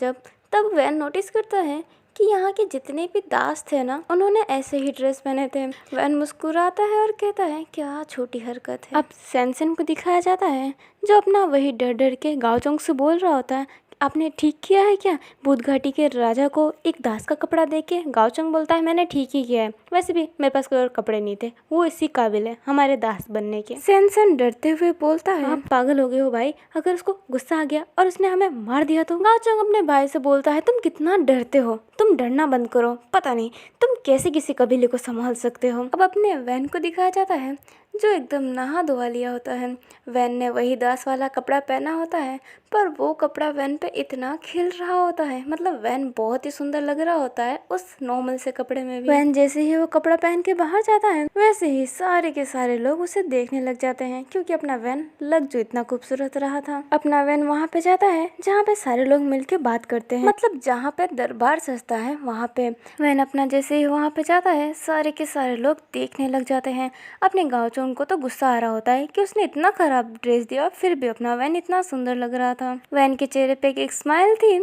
तब वैन नोटिस करता है कि यहाँ के जितने भी दास थे ना, उन्होंने ऐसे ही ड्रेस पहने थे। वैन मुस्कुराता है और कहता है, क्या छोटी हरकत है। अब सैनसन को दिखाया जाता है जो अपना वही डर डर के गाओचोंग से बोल रहा होता है, आपने ठीक किया है क्या भूत घाटी के राजा को एक दास का कपड़ा देके? गाओचोंग बोलता है, मैंने ठीक ही किया है, वैसे भी मेरे पास कोई और कपड़े नहीं थे, वो इसी काबिल है हमारे दास बनने के। सैनसन डरते हुए बोलता है, आप पागल हो गए हो भाई, अगर उसको गुस्सा आ गया और उसने हमें मार दिया तो? गाओचोंग अपने भाई से बोलता है, तुम कितना डरते हो, तुम डरना बंद करो, पता नहीं तुम कैसे किसी कबीले को संभाल सकते हो। अब अपने वैन को दिखाया जाता है जो एकदम नहा धोवा लिया होता है। वैन ने वही दास वाला कपड़ा पहना होता है, पर वो कपड़ा वैन पे इतना खिल रहा होता है, मतलब वैन बहुत ही सुंदर लग रहा होता है उस नॉर्मल से कपड़े में भी। वैन जैसे ही वो कपड़ा पहन के बाहर जाता है वैसे ही सारे के सारे लोग उसे देखने लग जाते हैं, क्योंकि अपना वैन लग जो इतना खूबसूरत रहा था। अपना वैन वहाँ पे जाता है जहाँ पे सारे लोग मिलके बात करते हैं, मतलब जहाँ पे दरबार सजता है वहाँ पे। वैन अपना जैसे ही वहाँ पे जाता है सारे के सारे लोग देखने लग जाते हैं। अपने गाँव चोन को तो गुस्सा आ रहा होता है कि उसने इतना खराब ड्रेस दिया, फिर भी अपना वैन इतना सुंदर लग रहा था। वैन के चेहरे पे एक स्माइल थी।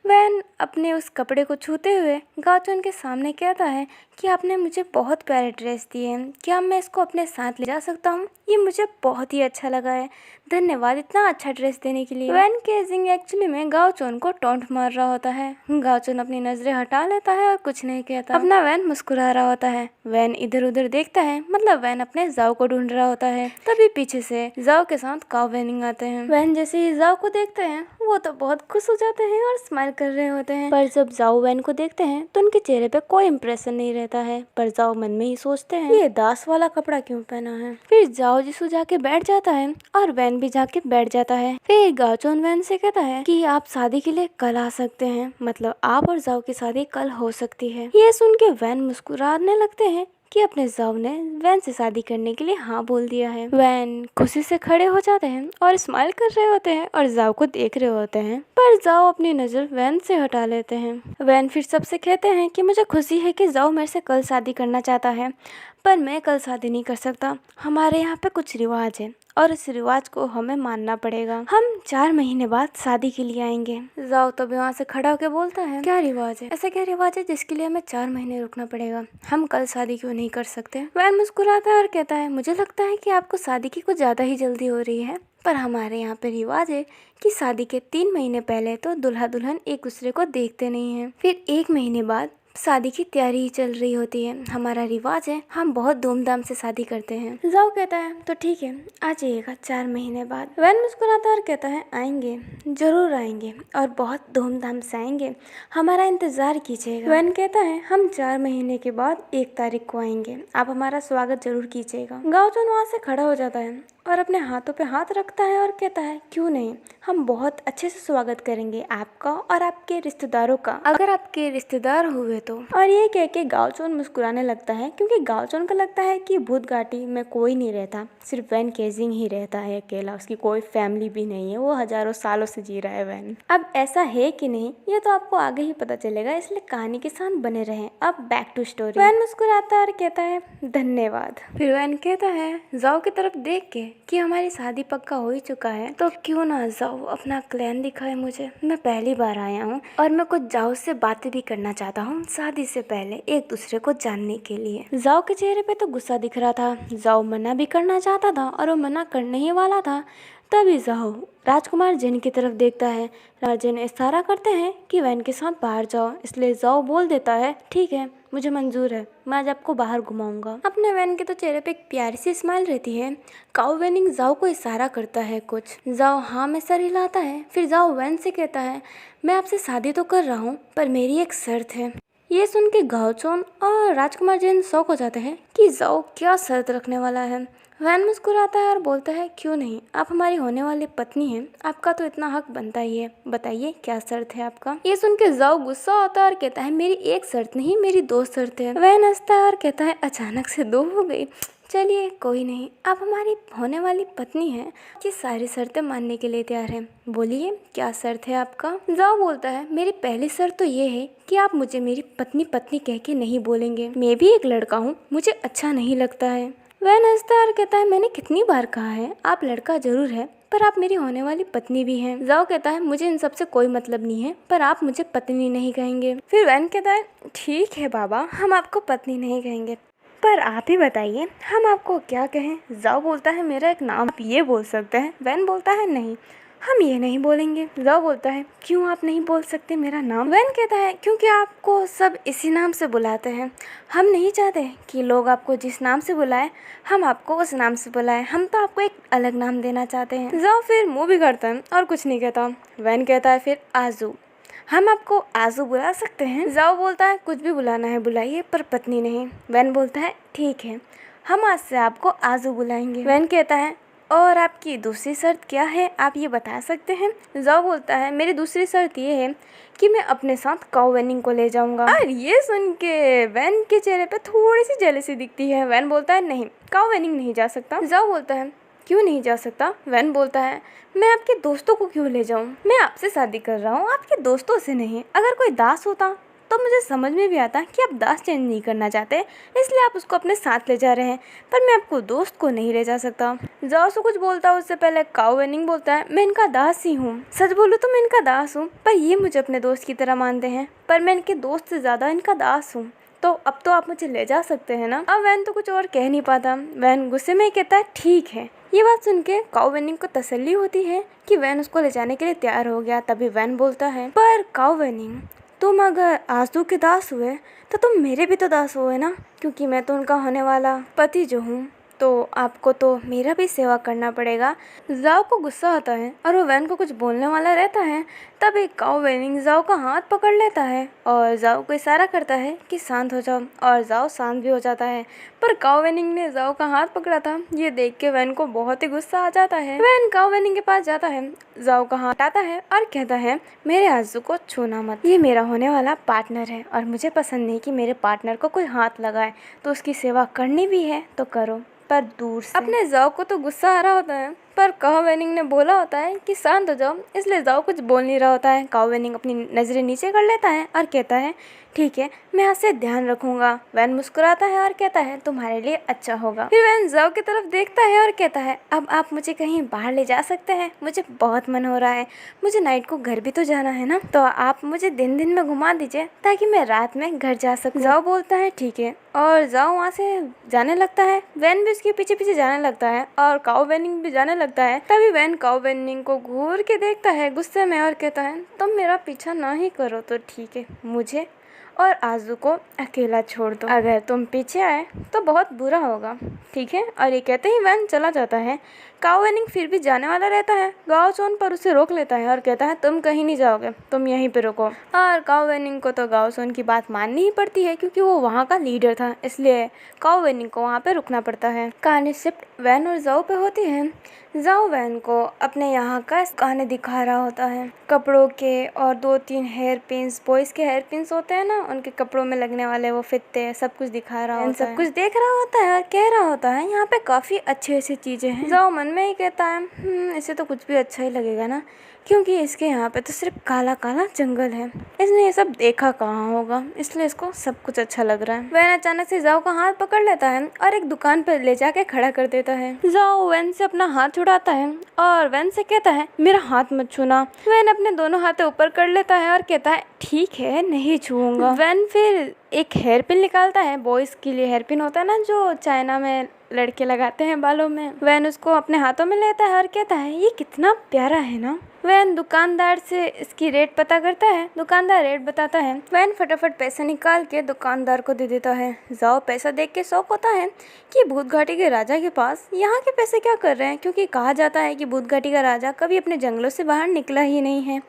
वैन अपने उस कपड़े को छूते हुए गाँव के सामने कहता है कि आपने मुझे बहुत प्यारे ड्रेस दिए हैं, क्या मैं इसको अपने साथ ले जा सकता हूँ? ये मुझे बहुत ही अच्छा लगा है, धन्यवाद इतना अच्छा ड्रेस देने के लिए। वैन केजिंग एक्चुअली में गाँव को टोंट मार रहा होता है। गाँव अपनी नजरें हटा लेता है और कुछ नहीं कहता। अपना वैन मुस्कुरा रहा होता है। वैन इधर उधर देखता है, मतलब वैन अपने जाओ को ढूंढ रहा होता है। तभी पीछे से जाओ के साथ काव वेनिंग आते हैं। वैन जैसे ही जाओ को देखते हैं वो तो बहुत खुश हो जाते हैं और स्माइल कर रहे होते हैं, पर जब जाओ वैन को देखते हैं तो उनके चेहरे पे कोई इंप्रेशन नहीं रहता है। पर जाओ मन में ही सोचते हैं ये दास वाला कपड़ा क्यों पहना है। फिर जाओ जिसू जाके बैठ जाता है और वैन भी जाके बैठ जाता है। फिर गाचोन वैन से कहता है कि आप शादी के लिए कल आ सकते हैं, मतलब आप और जाओ की शादी कल हो सकती है। ये सुन के वैन मुस्कुराने लगते हैं कि अपने जाओ ने वैन से शादी करने के लिए हाँ बोल दिया है। वैन खुशी से खड़े हो जाते हैं और स्माइल कर रहे होते हैं और जाओ को देख रहे होते हैं, पर जाओ अपनी नजर वैन से हटा लेते हैं। वैन फिर सबसे कहते हैं कि मुझे खुशी है कि जाओ मेरे से कल शादी करना चाहता है, पर मैं कल शादी नहीं कर सकता। हमारे यहाँ पे कुछ रिवाज है और इस रिवाज को हमें मानना पड़ेगा। हम 4 महीने बाद शादी के लिए आएंगे। जाओ तभी वहाँ से खड़ा होकर बोलता है क्या रिवाज है, ऐसा क्या रिवाज है जिसके लिए हमें 4 महीने रुकना पड़ेगा? हम कल शादी क्यों नहीं कर सकते? वैन मुस्कुराता है और कहता है मुझे लगता है कि आपको शादी की कुछ ज्यादा ही जल्दी हो रही है, पर हमारे यहाँ पे रिवाज है कि शादी के 3 महीने पहले तो दुल्हा दुल्हन एक दूसरे को देखते नहीं है, फिर 1 महीने बाद शादी की तैयारी ही चल रही होती है। हमारा रिवाज है, हम बहुत धूमधाम से शादी करते हैं। जाओ कहता है तो ठीक है आ जाइएगा 4 महीने बाद। वैन मुस्कुराता और कहता है आएंगे, जरूर आएंगे और बहुत धूमधाम से आएंगे, हमारा इंतजार कीजिएगा। वैन कहता है हम 4 महीने के बाद 1 तारीख को आएंगे, आप हमारा स्वागत जरूर कीजिएगा। गाँवचोन वहाँ से खड़ा हो जाता है और अपने हाथों पे हाथ रखता है और कहता है क्यों नहीं, हम बहुत अच्छे से स्वागत करेंगे आपका और आपके रिश्तेदारों का, अगर आपके रिश्तेदार हुए तो। और ये कह के गाँवचोन मुस्कुराने लगता है, क्योंकि गाँवचोन को लगता है कि भूत घाटी में कोई नहीं रहता, सिर्फ वैन केजिंग ही रहता है अकेला, उसकी कोई फैमिली भी नहीं है, वो हजारों सालों से जी रहा है वैन। अब ऐसा है कि नहीं ये तो आपको आगे ही पता चलेगा, इसलिए कहानी के साथ बने रहें। अब बैक टू स्टोरी। वैन मुस्कुराता और कहता है धन्यवाद। फिर वैन कहता है जाओ की तरफ देख के कि हमारी शादी पक्का हो ही चुका है, तो क्यों ना जाओ अपना क्लैन दिखाए मुझे, मैं पहली बार आया हूँ और मैं कुछ जाओ से बातें भी करना चाहता हूँ शादी से पहले, एक दूसरे को जानने के लिए। जाओ के चेहरे पे तो गुस्सा दिख रहा था, जाओ मना भी करना चाहता था और वो मना करने ही वाला था, तभी जाओ राजकुमार जिन की तरफ देखता है। राजन इशारा करते हैं कि वैन के साथ बाहर जाओ, इसलिए जाओ बोल देता है ठीक है मुझे मंजूर है, मैं आज आपको बाहर घुमाऊंगा। अपने वैन के तो चेहरे पे एक प्यारी सी स्माइल रहती है। काउ वेनिंग जाओ को इशारा करता है कुछ, जाओ हाँ में सर हिलाता है। फिर जाओ वैन से कहता है मैं आपसे शादी तो कर रहा हूँ पर मेरी एक शर्त है। ये सुन के गाँवचोन और राजकुमार जैन शौक हो जाते हैं कि जाओ क्या शर्त रखने वाला है। वैन मुस्कुराता है और बोलता है क्यों नहीं, आप हमारी होने वाली पत्नी हैं, आपका तो इतना हक बनता ही है, बताइए क्या शर्त है आपका। ये सुन के जाओ गुस्सा होता है और कहता है मेरी एक शर्त नहीं मेरी 2 शर्तें हैं। वैन हंसता है और कहता है अचानक से 2 हो गई, चलिए कोई नहीं, आप हमारी होने वाली पत्नी हैं, कि सारी शर्तें मानने के लिए तैयार हैं, बोलिए क्या शर्त है आपका। जाओ बोलता है मेरी पहली शर्त तो ये है कि आप मुझे मेरी पत्नी पत्नी कह के नहीं बोलेंगे, मैं भी एक लड़का हूँ, मुझे अच्छा नहीं लगता है। वैन हंसता है और कहता है मैंने कितनी बार कहा है आप लड़का जरूर है पर आप मेरी होने वाली पत्नी भी हैं। जाओ कहता है मुझे इन सब से कोई मतलब नहीं है पर आप मुझे पत्नी नहीं कहेंगे। फिर वैन कहता है ठीक है बाबा हम आपको पत्नी नहीं कहेंगे पर आप ही बताइए हम आपको क्या कहें। जाओ बोलता है मेरा एक नाम आप ये बोल सकते हैं। वैन बोलता है नहीं हम ये नहीं बोलेंगे। जाओ बोलता है क्यों आप नहीं बोल सकते मेरा नाम। वैन कहता है क्योंकि आपको सब इसी नाम से बुलाते हैं, हम नहीं चाहते कि लोग आपको जिस नाम से बुलाए हम आपको उस नाम से बुलाए, हम तो आपको एक अलग नाम देना चाहते हैं। जाओ फिर मुँह भी करता है और कुछ नहीं कहता। वैन कहता है फिर आजू, हम आपको आजू बुला सकते हैं। जाओ बोलता है कुछ भी बुलाना है बुलाइए पर पत्नी नहीं। वैन बोलता है ठीक है हम आज से आपको आजू बुलाएंगे। वैन कहता है और आपकी दूसरी शर्त क्या है, आप ये बता सकते हैं? जाओ बोलता है मेरी दूसरी शर्त ये है कि मैं अपने साथ काओ वेनिंग को ले जाऊंगा। और ये सुन के वैन के चेहरे पे थोड़ी सी जेलसी दिखती है। वैन बोलता है नहीं, काओ वेनिंग नहीं जा सकता। जाओ बोलता है क्यों नहीं जा सकता? वैन बोलता है मैं आपके दोस्तों को क्यों ले जाऊं? मैं आपसे शादी कर रहा हूँ, आपके दोस्तों से नहीं। अगर कोई दास होता तो मुझे समझ में भी आता कि आप दास चेंज नहीं करना चाहते, इसलिए आप उसको अपने साथ ले जा रहे हैं, पर मैं आपको दोस्त को नहीं ले जा सकता। जाओ से कुछ बोलता है उससे पहले काओ वेनिंग बोलता है मैं इनका दास ही हूँ। सच बोलूँ तो मैं इनका दास हूँ, पर ये मुझे अपने दोस्त की तरह मानते हैं, पर मैं इनके दोस्त से ज़्यादा इनका दास हूँ। तो अब तो आप मुझे ले जा सकते हैं ना। अब वैन तो कुछ और कह नहीं पाता। वैन गुस्से में ही कहता है ठीक है। ये बात सुन के काओ वेनिंग को तसल्ली होती है कि वैन उसको ले जाने के लिए तैयार हो गया। तभी वैन बोलता है पर काओ वेनिंग, तुम अगर आज़दू के दास हुए तो तुम मेरे भी तो दास हुए ना, क्योंकि मैं तो उनका होने वाला पति जो हूँ, तो आपको तो मेरा भी सेवा करना पड़ेगा। जाओ को गुस्सा आता है और वो वैन को कुछ बोलने वाला रहता है। तब एक काओ वेनिंग जाओ का हाथ पकड़ लेता है और जाओ को इशारा करता है कि शांत हो जाओ, और जाओ शांत भी हो जाता है। पर काओ वेनिंग ने जाओ का हाथ पकड़ा था, ये देख के वैन को बहुत ही गुस्सा आ जाता है। वैन काओ वेनिंग के पास जाता है, जाओ का हाथ आता है और कहता है मेरे आज़दू को छूना मत, ये मेरा होने वाला पार्टनर है और मुझे पसंद नहीं कि मेरे पार्टनर को कोई हाथ लगाए, तो उसकी सेवा करनी भी है तो करो, पर दूर से। अपने जाओ को तो गुस्सा आ रहा होता है, पर काओ वेनिंग ने बोला होता है कि शांत हो जाओ, इसलिए जाओ कुछ बोल नहीं रहा होता है। काओ वेनिंग अपनी नज़रें नीचे कर लेता है और कहता है ठीक है, मैं आज से ध्यान रखूंगा। वैन मुस्कुराता है और कहता है तुम्हारे लिए अच्छा होगा। फिर वैन जाओ की तरफ देखता है और कहता है अब आप मुझे कहीं बाहर ले जा सकते हैं, मुझे बहुत मन हो रहा है, मुझे नाइट को घर भी तो जाना है ना, तो आप मुझे दिन दिन में घुमा दीजिए ताकि मैं रात में घर जा सकूं। जाओ बोलता है ठीक है, और जाओ वहाँ से जाने लगता है। वैन भी उसके पीछे पीछे जाने लगता है और काओ वेनिंग भी जाने लगता है। तभी वैन काओ वेनिंग को घूर के देखता है गुस्से में और कहता है तुम मेरा पीछा ना ही करो तो ठीक है, मुझे और आज़दू को अकेला छोड़ दो, अगर तुम पीछे आए तो बहुत बुरा होगा, ठीक है। और ये कहते ही वैन चला जाता है। काओ वेनिंग फिर भी जाने वाला रहता है, गाओ सोन पर उसे रोक लेता है और कहता है तुम कहीं नहीं जाओगे, तुम यहीं पे रुको। और काओ वेनिंग को तो गाओ सोन की बात माननी ही पड़ती है, क्योंकि वो वहाँ का लीडर था, इसलिए काओ वेनिंग को वहाँ पे रुकना पड़ता है। कहानी शिफ्ट वैन और जाओ पे होती है। जाओ वैन को अपने यहाँ का कहानी दिखा रहा होता है, कपड़ों के और 2-3 हेयर पिन्स, बॉयज़ के हेयर पिन्स होते हैं ना, उनके कपड़ों में लगने वाले वो फित्ते, सब कुछ दिखा रहा होता है। सब कुछ देख रहा होता है और कह रहा होता है यहाँ पे काफ़ी अच्छी अच्छी चीज़ें हैं। जाओ मन में ही कहता है इसे तो कुछ भी अच्छा ही लगेगा ना, क्योंकि इसके यहाँ पे तो सिर्फ काला काला जंगल है, इसने ये सब देखा कहाँ होगा, इसलिए इसको सब कुछ अच्छा लग रहा है। वैन अचानक से जाओ का हाथ पकड़ लेता है और एक दुकान पर ले जाके खड़ा कर देता है। जाओ वैन से अपना हाथ छुड़ाता है और वैन से कहता है मेरा हाथ मत छूना। वैन अपने दोनों हाथ ऊपर कर लेता है और कहता है ठीक है, नहीं छूऊंगा। वैन फिर एक हेयर पिन निकालता है, बॉयज़ के लिए हेयर पिन होता है ना जो चाइना में लड़के लगाते हैं बालों में। वैन उसको अपने हाथों में लेता है और कहता है ये कितना प्यारा है ना। वैन दुकानदार से इसकी रेट पता करता है, दुकानदार रेट बताता है। वैन फटाफट पैसा निकाल के दुकानदार को दे देता है। जाओ पैसा देख के शौक होता है कि भूत घाटी के राजा के पास यहाँ के पैसे क्या कर रहे हैं, क्योंकि कहा जाता है कि भूत घाटी का राजा कभी अपने जंगलों से बाहर निकला ही नहीं है।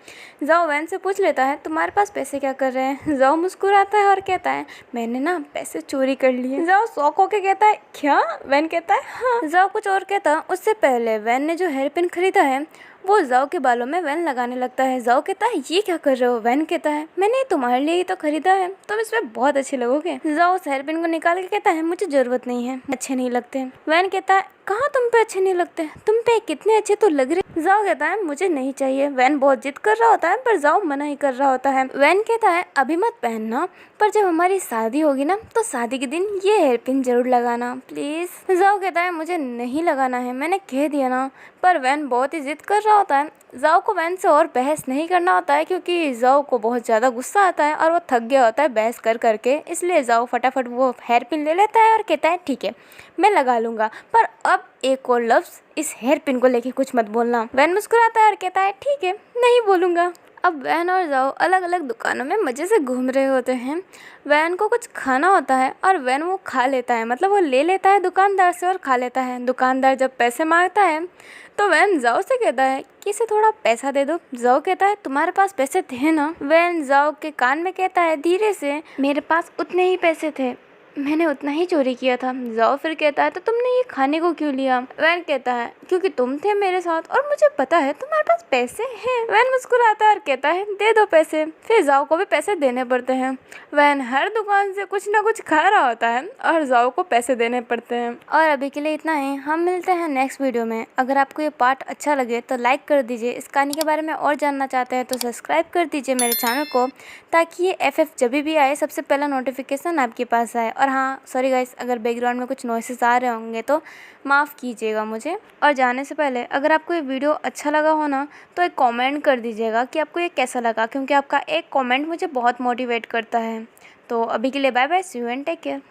जाओ वैन से पूछ लेता है तुम्हारे पास पैसे क्या कर रहे हैं। जाओ मुस्कुराता है और कहता है मैंने ना पैसे चोरी कर लिए। जाओ शौक होके कहता है क्या? वैन कहता है हाँ। जाओ कुछ और कहता, उससे पहले वैन ने जो हेयर पिन खरीदा है वो जाओ के बालों में वैन लगाने लगता है। जाओ कहता है ये क्या कर रहे हो? वैन कहता है मैंने तुम्हारे लिए ही तो खरीदा है, तुम इसमें बहुत अच्छे लगोगे। जाओ उस हेयर पिन को निकाल के कहता है मुझे जरूरत नहीं है, अच्छे नहीं लगते। वैन कहता है कहाँ तुम पे अच्छे नहीं लगते, तुम पे कितने अच्छे तो लग रहे। जाओ कहता है मुझे नहीं चाहिए। वैन बहुत जिद कर रहा होता है पर जाओ मना ही कर रहा होता है। वैन कहता है अभी मत पहनना, पर जब हमारी शादी होगी ना तो शादी के दिन ये हेयर पिन जरूर लगाना प्लीज। जाओ कहता है मुझे नहीं लगाना है, मैंने कह दिया ना। पर वैन बहुत ही जिद कर रहा होता है। जाओ को वैन से और बहस नहीं करना होता है, क्योंकि जाओ को बहुत ज़्यादा गुस्सा आता है और वो थक गया होता है बहस कर करके, इसलिए जाओ फटाफट वो हेयर पिन ले लेता है और कहता है ठीक है मैं लगा लूँगा, पर अब एक और लफ्ज़ इस हेयर पिन को लेके कुछ मत बोलना। वैन मुस्कुराता है और कहता है ठीक है नहीं बोलूँगा। अब वैन और जाओ अलग अलग दुकानों में मज़े से घूम रहे होते हैं। वैन को कुछ खाना होता है और वैन वो खा लेता है, मतलब वो ले लेता है दुकानदार से और खा लेता है। दुकानदार जब पैसे मांगता है तो वैन जाओ से कहता है कि इसे थोड़ा पैसा दे दो। जाओ कहता है तुम्हारे पास पैसे थे ना। वैन जाओ के कान में कहता है धीरे से मेरे पास उतने ही पैसे थे, मैंने उतना ही चोरी किया था। जाओ फिर कहता है तो तुमने ये खाने को क्यों लिया? वैन कहता है क्योंकि तुम थे मेरे साथ और मुझे पता है तुम्हारे पास पैसे हैं। वैन मुस्कुराता है और कहता है दे दो पैसे। फिर जाओ को भी पैसे देने पड़ते हैं। वैन हर दुकान से कुछ ना कुछ खा रहा होता है और जाओ को पैसे देने पड़ते हैं। और अभी के लिए इतना ही, हम मिलते हैं नेक्स्ट वीडियो में। अगर आपको ये पार्ट अच्छा लगे तो लाइक कर दीजिए। इस कहानी के बारे में और जानना चाहते हैं तो सब्सक्राइब कर दीजिए मेरे चैनल को, ताकि ये FF जब भी आए सबसे पहला नोटिफिकेशन आपके पास आए। और हाँ सॉरी गाइस, अगर बैकग्राउंड में कुछ नॉइसेस आ रहे होंगे तो माफ़ कीजिएगा मुझे। और जाने से पहले अगर आपको ये वीडियो अच्छा लगा हो ना तो एक कमेंट कर दीजिएगा कि आपको ये कैसा लगा, क्योंकि आपका एक कमेंट मुझे बहुत मोटिवेट करता है। तो अभी के लिए bye bye, see you and take care.